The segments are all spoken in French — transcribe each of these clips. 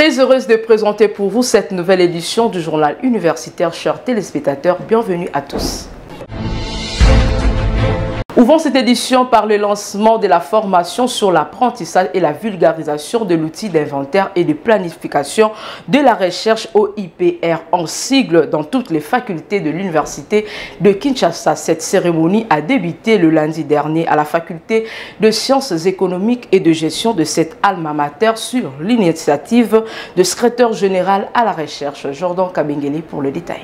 Très heureuse de présenter pour vous cette nouvelle édition du journal universitaire. Chers téléspectateurs, bienvenue à tous. Ouvrons cette édition par le lancement de la formation sur l'apprentissage et la vulgarisation de l'outil d'inventaire et de planification de la recherche OIPR en sigle dans toutes les facultés de l'université de Kinshasa. Cette cérémonie a débuté le lundi dernier à la faculté de sciences économiques et de gestion de cette alma mater sur l'initiative de secrétaire général à la recherche, Jordan Kabengele, pour le détail.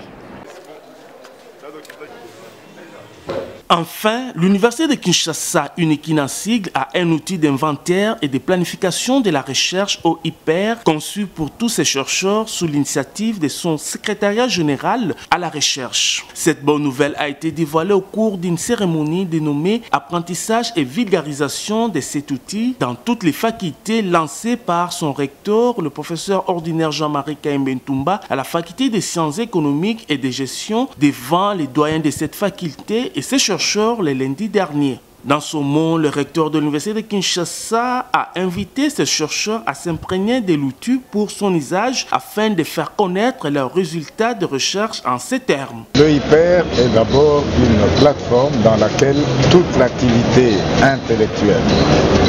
Enfin, l'Université de Kinshasa, unique en sigle, a un outil d'inventaire et de planification de la recherche OIPR conçu pour tous ses chercheurs sous l'initiative de son secrétariat général à la recherche. Cette bonne nouvelle a été dévoilée au cours d'une cérémonie dénommée Apprentissage et vulgarisation de cet outil dans toutes les facultés lancée par son recteur, le professeur ordinaire Jean-Marie Kaimbentumba, à la faculté des sciences économiques et de gestion devant les doyens de cette faculté et ses chercheurs le lundi dernier. Dans son mot, le recteur de l'Université de Kinshasa a invité ses chercheurs à s'imprégner de l'outil pour son usage afin de faire connaître leurs résultats de recherche en ces termes. L'OIPR est d'abord une plateforme dans laquelle toute l'activité intellectuelle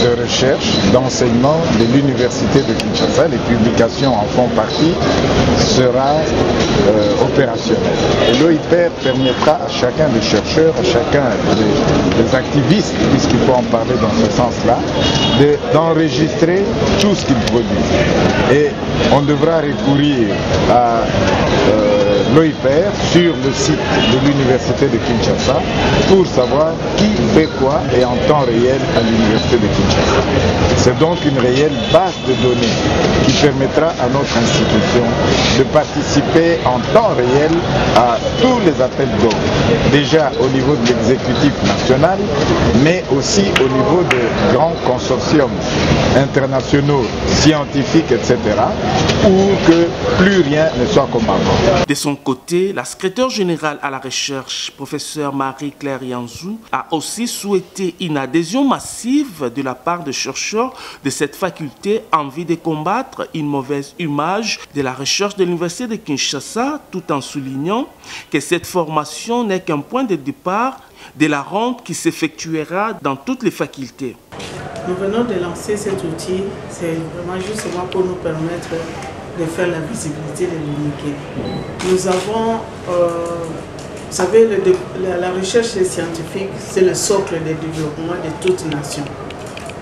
de recherche, d'enseignement de l'Université de Kinshasa, les publications en font partie, sera opérationnelle. Et l'OIPR permettra à chacun des chercheurs, à chacun des activistes, puisqu'il faut en parler dans ce sens-là, d'enregistrer tout ce qu'il produit. Et on devra recourir à l'OIPR sur le site de l'Université de Kinshasa pour savoir qui fait quoi et en temps réel à l'Université de Kinshasa. C'est donc une réelle base de données qui permettra à notre institution de participer en temps réel à tous les appels d'offres, déjà au niveau de l'exécutif national, mais aussi au niveau de grands consortiums internationaux, scientifiques, etc., pour que plus rien ne soit comme avant. De son côté, la secrétaire générale à la recherche, professeure Marie-Claire Yanzou, a aussi souhaité une adhésion massive de la part des chercheurs de cette faculté en vue de combattre une mauvaise image de la recherche de l'Université de Kinshasa, tout en soulignant que cette formation n'est qu'un point de départ de la ronde qui s'effectuera dans toutes les facultés. Nous venons de lancer cet outil, c'est vraiment justement pour nous permettre de faire la visibilité de l'UNIKIN. Nous avons, vous savez, la recherche scientifique, c'est le socle de développement de toute nation.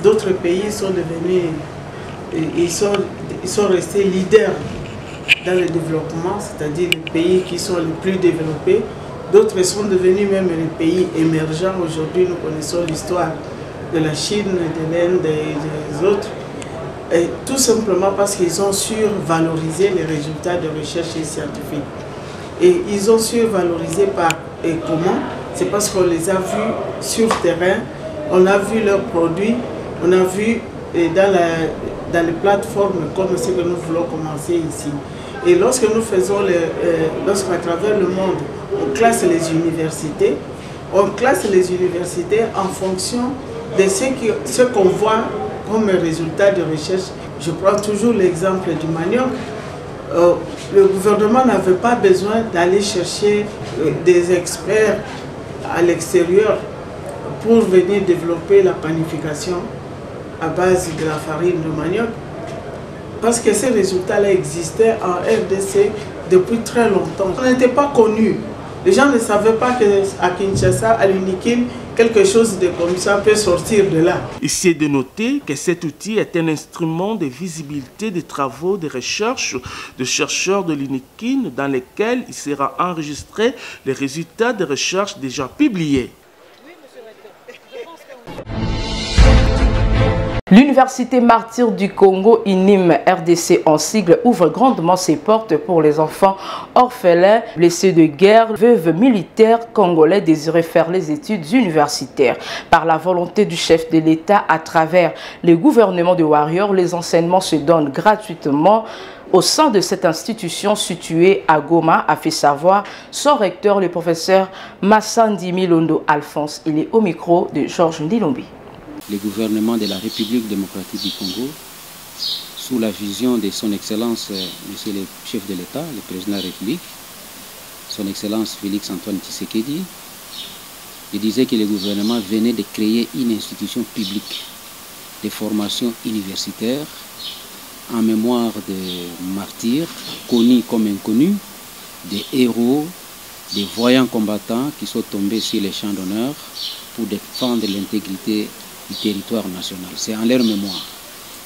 D'autres pays sont devenus, ils sont restés leaders dans le développement, c'est-à-dire les pays qui sont les plus développés. D'autres sont devenus même les pays émergents. Aujourd'hui, nous connaissons l'histoire de la Chine, de l'Inde et des autres. Et tout simplement parce qu'ils ont su valoriser les résultats de recherche scientifique. Et ils ont su valoriser par et comment? C'est parce qu'on les a vus sur terrain, on a vu leurs produits, on a vu dans les plateformes comme ce que nous voulons commencer ici. Et lorsque nous faisons, lorsqu'à travers le monde, on classe les universités en fonction de ce qu'on voit comme résultat de recherche. Je prends toujours l'exemple du manioc. Le gouvernement n'avait pas besoin d'aller chercher des experts à l'extérieur pour venir développer la panification à base de la farine de manioc. Parce que ces résultats-là existaient en RDC depuis très longtemps. On n'était pas connus. Les gens ne savaient pas qu'à Kinshasa, à l'UNIKIN, quelque chose de comme ça peut sortir de là. Ici est de noter que cet outil est un instrument de visibilité des travaux de recherche de chercheurs de l'UNIKIN dans lesquels il sera enregistré les résultats de recherche déjà publiés. L'Université Martyr du Congo, INIM RDC en sigle, ouvre grandement ses portes pour les enfants orphelins, blessés de guerre, veuves militaires congolais désirés faire les études universitaires. Par la volonté du chef de l'État à travers les gouvernements de Warrior, les enseignements se donnent gratuitement au sein de cette institution située à Goma, a fait savoir son recteur, le professeur Massandi Milondo Alphonse. Il est au micro de Georges Ndilombi. Les gouvernements de la République démocratique du Congo sous la vision de son Excellence, Monsieur le chef de l'État, le président de la République, son Excellence Félix Antoine Tshisekedi, il disait que le gouvernement venait de créer une institution publique de formation universitaire en mémoire des martyrs, connus comme inconnus, des héros, des voyants combattants qui sont tombés sur les champs d'honneur pour défendre l'intégrité du territoire national. C'est en leur mémoire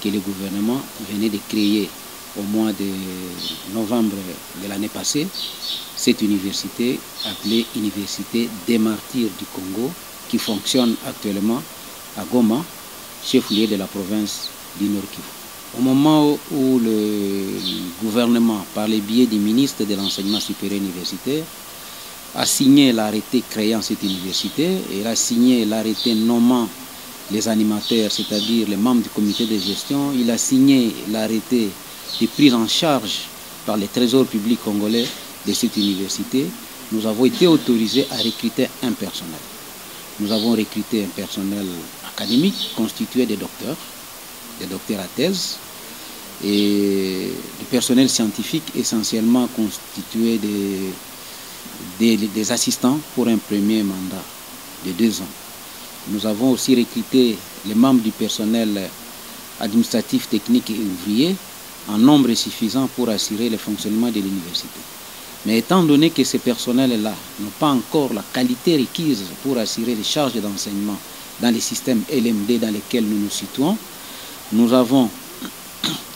que le gouvernement venait de créer au mois de novembre de l'année passée cette université appelée Université des martyrs du Congo qui fonctionne actuellement à Goma, chef-lieu de la province du Nord Kivu. Au moment où le gouvernement, par le biais du ministre de l'Enseignement supérieur universitaire, a signé l'arrêté créant cette université, et il a signé l'arrêté nommant les animateurs, c'est-à-dire les membres du comité de gestion, il a signé l'arrêté de prise en charge par le Trésor public congolais de cette université, nous avons été autorisés à recruter un personnel. Nous avons recruté un personnel académique constitué de docteurs à thèse, et du personnel scientifique essentiellement constitué des assistants pour un premier mandat de 2 ans. Nous avons aussi recruté les membres du personnel administratif, technique et ouvrier en nombre suffisant pour assurer le fonctionnement de l'université. Mais étant donné que ces personnels-là n'ont pas encore la qualité requise pour assurer les charges d'enseignement dans les systèmes LMD dans lesquels nous nous situons, nous avons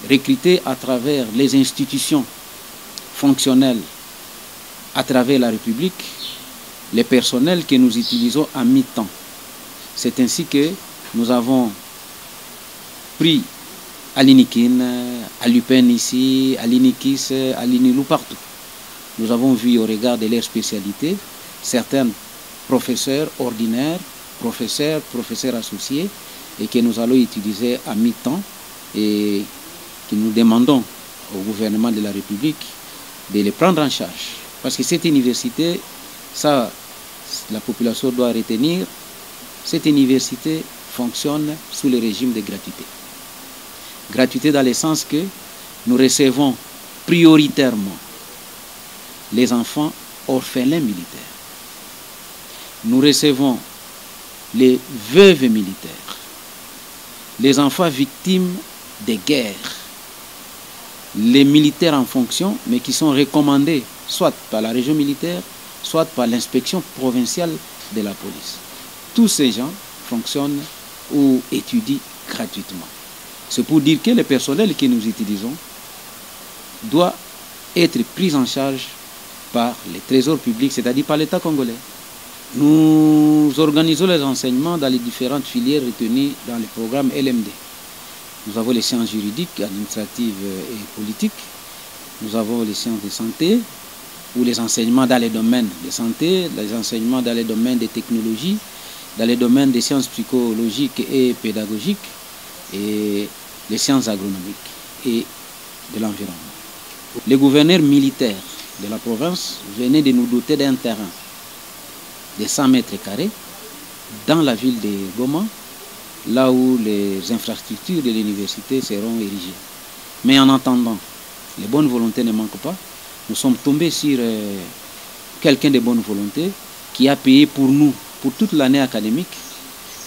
recruté à travers les institutions fonctionnelles à travers la République les personnels que nous utilisons à mi-temps. C'est ainsi que nous avons pris à l'INIKIN, à l'UPEN ici, à l'INIKIS, à l'INILU, partout. Nous avons vu au regard de leur spécialité certains professeurs ordinaires, professeurs associés, et que nous allons utiliser à mi-temps et que nous demandons au gouvernement de la République de les prendre en charge. Parce que cette université, ça, la population doit retenir, cette université fonctionne sous le régime de gratuité. Gratuité dans le sens que nous recevons prioritairement les enfants orphelins militaires. Nous recevons les veuves militaires, les enfants victimes des guerres, les militaires en fonction, mais qui sont recommandés soit par la région militaire, soit par l'inspection provinciale de la police. Tous ces gens fonctionnent ou étudient gratuitement. C'est pour dire que le personnel que nous utilisons doit être pris en charge par les trésors publics, c'est-à-dire par l'État congolais. Nous organisons les enseignements dans les différentes filières retenues dans le programme LMD. Nous avons les sciences juridiques, administratives et politiques. Nous avons les sciences de santé, ou les enseignements dans les domaines de santé, les enseignements dans les domaines des technologies, dans les domaines des sciences psychologiques et pédagogiques, et les sciences agronomiques et de l'environnement. Le gouverneur militaire de la province venait de nous doter d'un terrain de 100 mètres carrés dans la ville de Goma, là où les infrastructures de l'université seront érigées. Mais en attendant, les bonnes volontés ne manquent pas. Nous sommes tombés sur quelqu'un de bonne volonté qui a payé pour nous, pour toute l'année académique,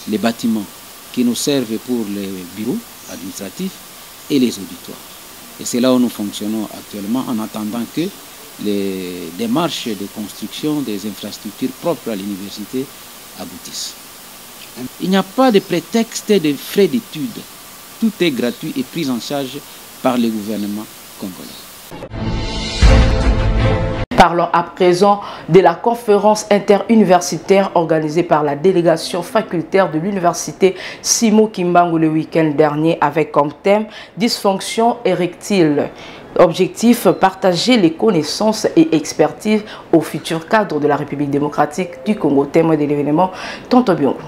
les bâtiments qui nous servent pour les bureaux administratifs et les auditoires. Et c'est là où nous fonctionnons actuellement en attendant que les démarches de construction des infrastructures propres à l'université aboutissent. Il n'y a pas de prétexte de frais d'études. Tout est gratuit et pris en charge par le gouvernement congolais. Parlons à présent de la conférence interuniversitaire organisée par la délégation facultaire de l'université Simon Kimbangu le week-end dernier avec comme thème « Dysfonction érectile ». Objectif, partager les connaissances et expertises au futur cadre de la République démocratique du Congo. Témoin de l'événement, Tonto Biongo.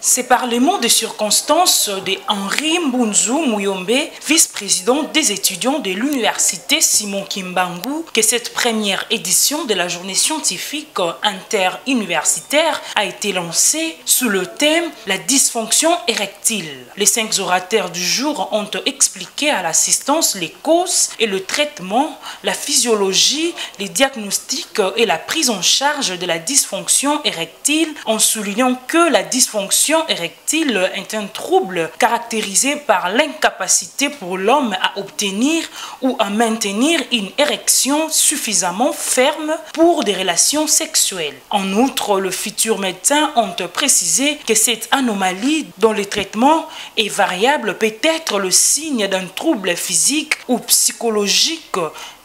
C'est par les mots de circonstance de Henri Mbunzu Muyombe, vice-président des étudiants de l'université Simon Kimbangu, que cette première édition de la journée scientifique interuniversitaire a été lancée sous le thème « La dysfonction érectile ». Les 5 orateurs du jour ont expliqué à l'assistance les causes et le traitement, la physiologie, les diagnostics et la prise en charge de la dysfonction érectile, en soulignant que la dysfonction érectile est un trouble caractérisé par l'incapacité pour l'homme à obtenir ou à maintenir une érection suffisamment ferme pour des relations sexuelles. En outre, le futur médecin ont précisé que cette anomalie dont le traitement est variable peut être le signe d'un trouble physique ou psychologique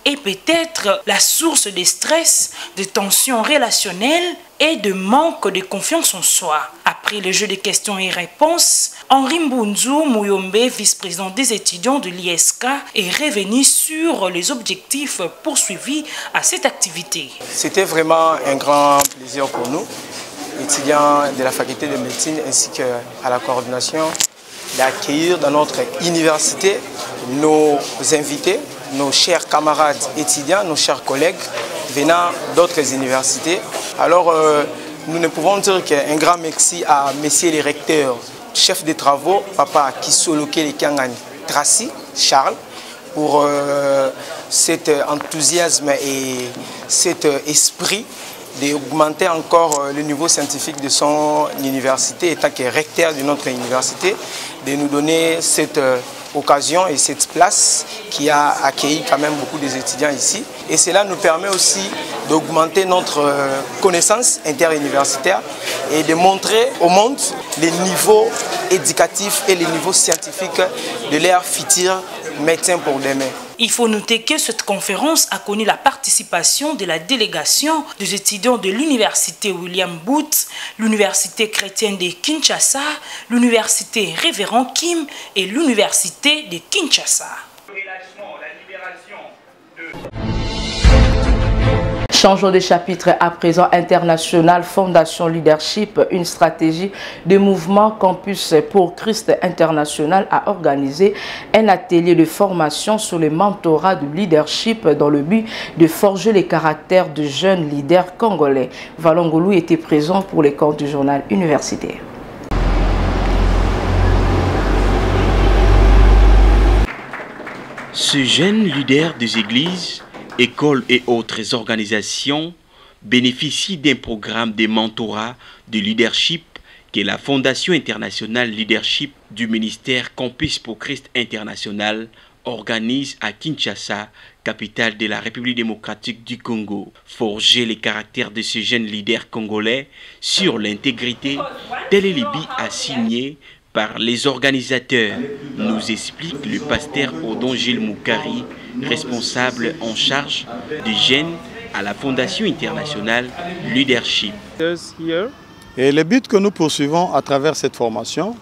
et peut-être la source de stress, de tensions relationnelles et de manque de confiance en soi. Après le jeu de questions et réponses, Henri Mbunzu Muyombe, vice-président des étudiants de l'ISK, est revenu sur les objectifs poursuivis à cette activité. C'était vraiment un grand plaisir pour nous, étudiants de la faculté de médecine ainsi qu'à la coordination, d'accueillir dans notre université nos invités, nos chers camarades étudiants, nos chers collègues venant d'autres universités. Alors, nous ne pouvons dire qu'un grand merci à messieurs les recteurs, chef de travaux, Papa Kisoloke Lekiangani Tracy, Charles, pour cet enthousiasme et cet esprit d'augmenter encore le niveau scientifique de son université, étant que recteur de notre université, de nous donner cette occasion et cette place qui a accueilli quand même beaucoup des étudiants ici. Et cela nous permet aussi d'augmenter notre connaissance interuniversitaire et de montrer au monde les niveaux éducatifs et les niveaux scientifiques de leurs futurs médecins pour demain. Il faut noter que cette conférence a connu la participation de la délégation des étudiants de l'université William Booth, l'université chrétienne de Kinshasa, l'université Révérend Kim et l'université de Kinshasa. Changeons de chapitre à présent. International Fondation Leadership, une stratégie de mouvement Campus pour Christ International a organisé un atelier de formation sur le mentorat du leadership dans le but de forger les caractères de jeunes leaders congolais. Valongolou était présent pour les comptes du journal universitaire. Ce jeune leader des églises, écoles et autres organisations bénéficient d'un programme de mentorat de leadership que la Fondation internationale leadership du ministère Campus pour Christ International organise à Kinshasa, capitale de la République démocratique du Congo. Forger les caractères de ce jeune leader congolais sur l'intégrité, tel est le but assigné par les organisateurs, nous explique le pasteur Odon Gilles Moukari, responsable en charge des jeunes à la Fondation internationale Leadership. Et le but que nous poursuivons à travers cette formation,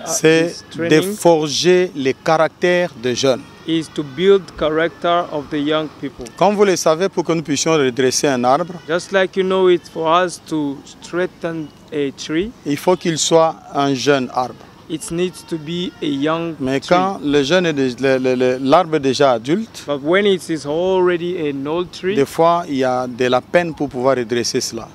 c'est de forger les caractères des jeunes. Comme vous le savez, pour que nous puissions redresser un arbre, il faut qu'il soit un jeune arbre. Mais quand l'arbre est déjà adulte, des fois il y a de la peine pour pouvoir redresser cela.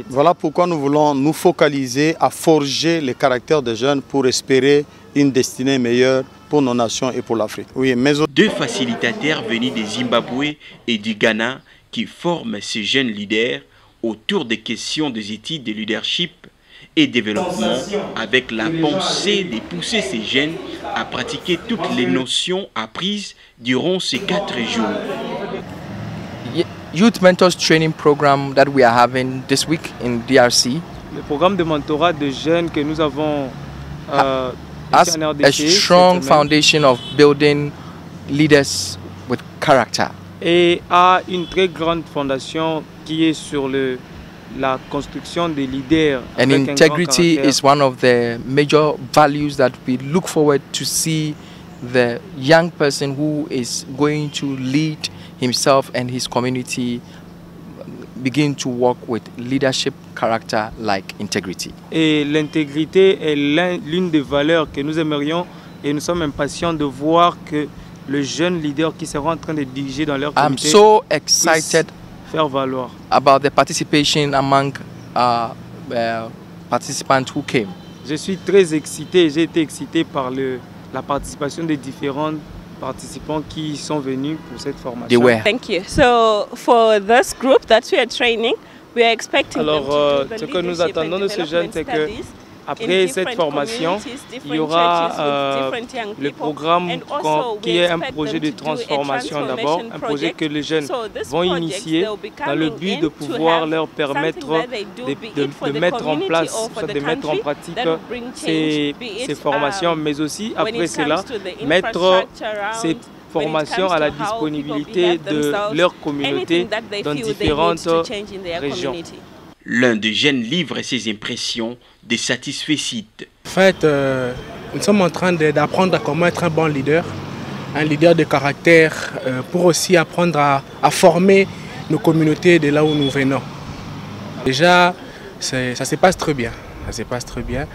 Voilà pourquoi nous voulons nous focaliser à forger les caractères des jeunes pour espérer une destinée meilleure pour nos nations et pour l'Afrique. Oui, mais... Deux facilitateurs venus du Zimbabwe et du Ghana qui forment ces jeunes leaders autour des questions des études de leadership et développement, avec la pensée de pousser ces jeunes à pratiquer toutes les notions apprises durant ces 4 jours. Youth Mentors Training Program that we are having this week in DRC. Le programme de mentorat de jeunes que nous avons has a strong foundation of building leaders with character. Et a une très grande fondation qui est sur la construction des leaders. And integrity is one of the major values that we look forward to see the young person who is going to lead himself and his community begin to work with leadership character like integrity. Et l'intégrité est l'une des valeurs que nous aimerions et nous sommes impatients de voir que le jeune leader qui sera en train de diriger dans leur comité I'm so excited faire valoir about the participation among participants who came. Je suis très excité, j'ai été excité par la participation des différents participants qui sont venus pour cette formation. Thank you. So for this group that we are training, we are expecting Alors, ce que nous attendons de ces jeunes, c'est que après cette formation, il y aura le programme qui est un projet de transformation d'abord, un projet que les jeunes vont initier dans le but de pouvoir leur permettre de mettre en place, de mettre en pratique ces formations, mais aussi après cela, mettre ces formations à la disponibilité de leur communauté dans différentes régions. L'un des jeunes livre ses impressions des satisfaits. En fait, nous sommes en train d'apprendre à comment être un bon leader de caractère, pour aussi apprendre à former nos communautés de là où nous venons. Déjà, ça se passe très bien. Ça se passe très bien.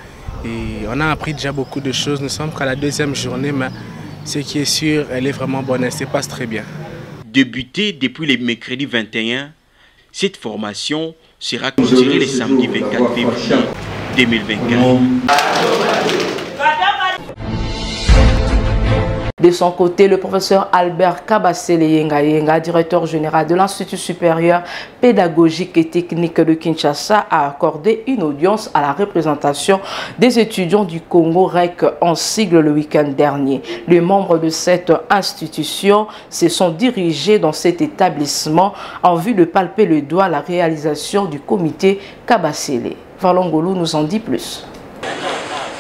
Et on a appris déjà beaucoup de choses. Nous sommes qu'à la deuxième journée, mais ce qui est sûr, elle est vraiment bonne. Elle se passe très bien. Débutée depuis le mercredi 21, cette formation sera clôturée le samedi 24 février 2024. De son côté, le professeur Albert Kabasele Yenga, directeur général de l'Institut supérieur pédagogique et technique de Kinshasa, a accordé une audience à la représentation des étudiants du Congo REC en sigle le week-end dernier. Les membres de cette institution se sont dirigés dans cet établissement en vue de palper le doigt à la réalisation du comité Kabasele. Valongolo nous en dit plus.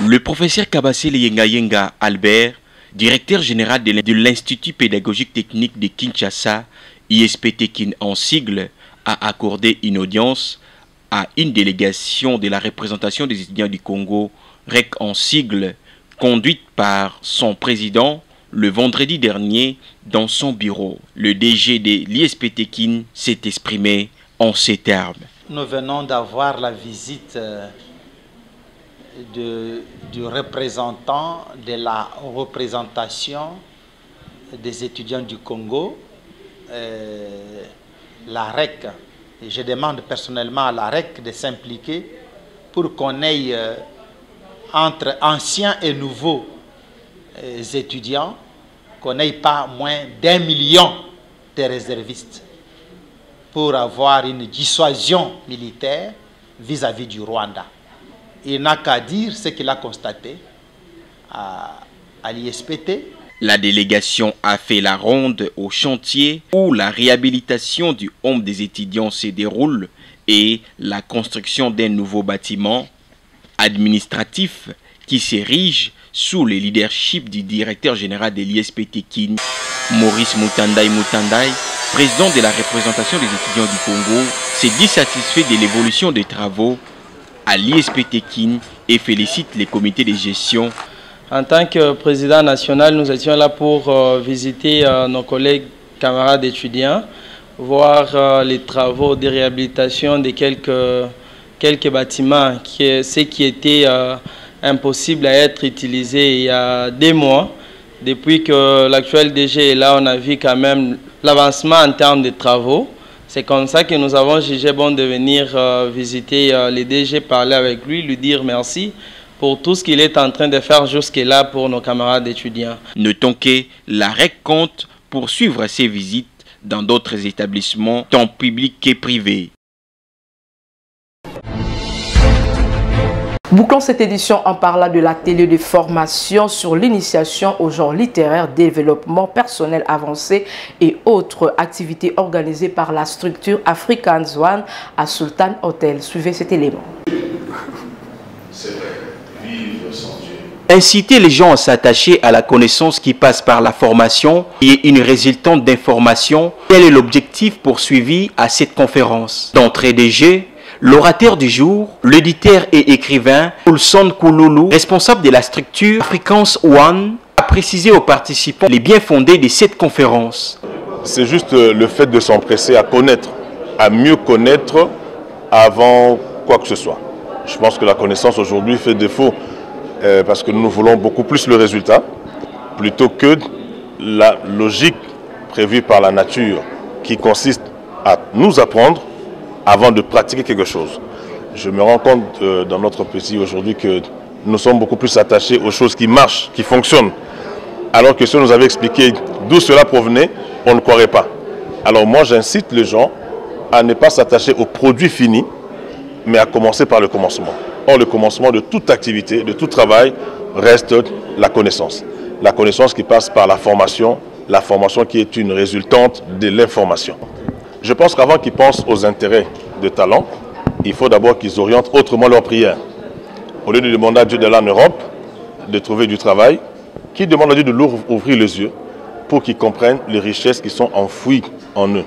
Le professeur Kabasele Yenga Albert, directeur général de l'Institut pédagogique technique de Kinshasa, ISP-Tekin en sigle, a accordé une audience à une délégation de la représentation des étudiants du Congo, REC en sigle, conduite par son président le vendredi dernier dans son bureau. Le DG de l'ISP-Tekin s'est exprimé en ces termes. Nous venons d'avoir la visite du représentant de la représentation des étudiants du Congo, la REC. Et je demande personnellement à la REC de s'impliquer pour qu'on ait entre anciens et nouveaux étudiants, qu'on n'ait pas moins d'1 million de réservistes pour avoir une dissuasion militaire vis-à-vis du Rwanda. Il n'a qu'à dire ce qu'il a constaté à l'ISPT. La délégation a fait la ronde au chantier où la réhabilitation du home des étudiants se déroule et la construction d'un nouveau bâtiment administratif qui s'érige sous le leadership du directeur général de l'ISP-Tekin, Maurice Mutandai, président de la représentation des étudiants du Congo, s'est dit satisfait de l'évolution des travaux à l'ISP-Tekin et félicite les comités de gestion. En tant que président national, nous étions là pour visiter nos collègues camarades étudiants, voir les travaux de réhabilitation de quelques bâtiments, ce qui était impossible à être utilisé il y a des mois. Depuis que l'actuel DG est là, on a vu quand même l'avancement en termes de travaux. C'est comme ça que nous avons jugé bon de venir visiter le DG, parler avec lui, lui dire merci pour tout ce qu'il est en train de faire jusque-là pour nos camarades étudiants. Notons que la REC compte poursuivre ses visites dans d'autres établissements, tant publics que privés. Bouclons cette édition en parlant de l'atelier de formation sur l'initiation au genre littéraire, développement personnel avancé et autres activités organisées par la structure African One à Sultan Hotel. Suivez cet élément. Inciter les gens à s'attacher à la connaissance qui passe par la formation et une résultante d'information, tel est l'objectif poursuivi à cette conférence. D'entrée des jeux, l'orateur du jour, l'éditeur et écrivain Ulson Kouloulou, responsable de la structure African One, a précisé aux participants les biens fondés de cette conférence. C'est juste le fait de s'empresser à connaître à mieux connaître avant quoi que ce soit. Je pense que la connaissance aujourd'hui fait défaut parce que nous voulons beaucoup plus le résultat plutôt que la logique prévue par la nature qui consiste à nous apprendre avant de pratiquer quelque chose. Je me rends compte dans notre pays aujourd'hui que nous sommes beaucoup plus attachés aux choses qui marchent, qui fonctionnent. Alors que si on nous avait expliqué d'où cela provenait, on ne croirait pas. Alors moi j'incite les gens à ne pas s'attacher aux produits finis, mais à commencer par le commencement. Or le commencement de toute activité, de tout travail, reste la connaissance. La connaissance qui passe par la formation qui est une résultante de l'information. Je pense qu'avant qu'ils pensent aux intérêts de talent, il faut d'abord qu'ils orientent autrement leur prière. Au lieu de demander à Dieu d'aller en Europe, de trouver du travail, qu'ils demandent à Dieu de leur ouvrir les yeux pour qu'ils comprennent les richesses qui sont enfouies en eux.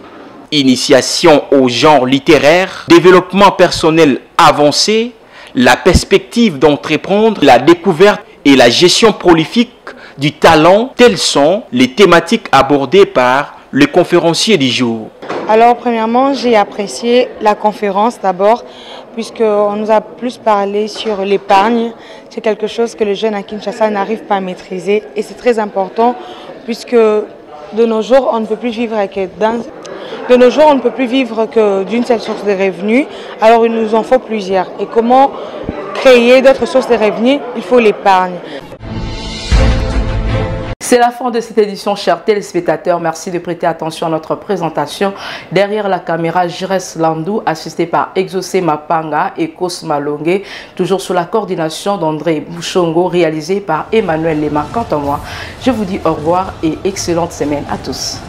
Initiation au genre littéraire, développement personnel avancé, la perspective d'entreprendre, la découverte et la gestion prolifique du talent, telles sont les thématiques abordées par le conférencier du jour. Alors premièrement, j'ai apprécié la conférence d'abord, puisqu'on nous a plus parlé sur l'épargne. C'est quelque chose que les jeunes à Kinshasa n'arrivent pas à maîtriser et c'est très important puisque de nos jours, on ne peut plus vivre que d'une seule source de revenus, alors il nous en faut plusieurs. Et comment créer d'autres sources de revenus? Il faut l'épargne. C'est la fin de cette édition, chers téléspectateurs. Merci de prêter attention à notre présentation. Derrière la caméra, Jires Landou, assisté par Exaucé Mapanga et Cosma Longue, toujours sous la coordination d'André Bouchongo, réalisé par Emmanuel Lema. Quant à moi, je vous dis au revoir et excellente semaine à tous.